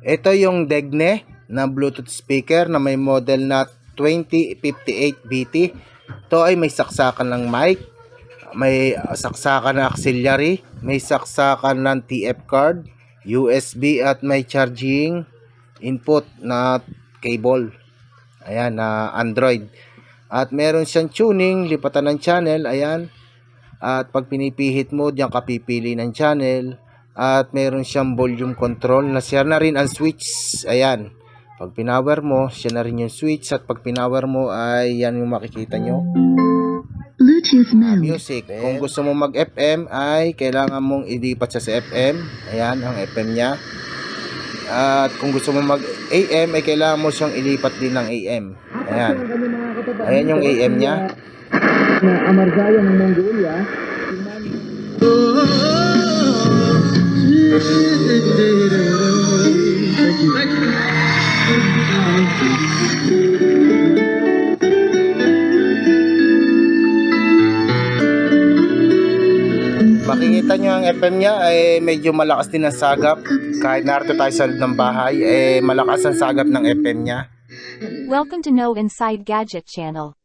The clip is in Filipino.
Ito yung Degne na Bluetooth speaker na may model na 2058BT. Ito ay may saksakan ng mic, may saksakan na auxiliary, may saksakan ng TF card, USB at may charging input na cable. Ayan, na Android. At meron siyang tuning, lipatan ng channel, ayan. At pag pinipihit mo, diyan ka pipili ng channel. At meron siyang volume control na siya na rin ang switch. Ayan. Pag pinower mo, siya na rin yung switch. At pag pinower mo, ay yan yung makikita nyo. Bluetooth mode. Music. Kung gusto mo mag-FM, ay kailangan mong ilipat siya sa FM. Ayan, ang FM niya. At kung gusto mo mag-AM, ay kailangan mo siyang ilipat din ng AM. Ayan. Ayan yung AM niya. Na Amargaya ng Mongolia. Makikita nyo ang FM niya ay medyo malakas din ang sagap. Kahit narito tayo sa loob ng bahay, malakas ang sagap ng FM niya. Welcome to No Inside Gadget Channel.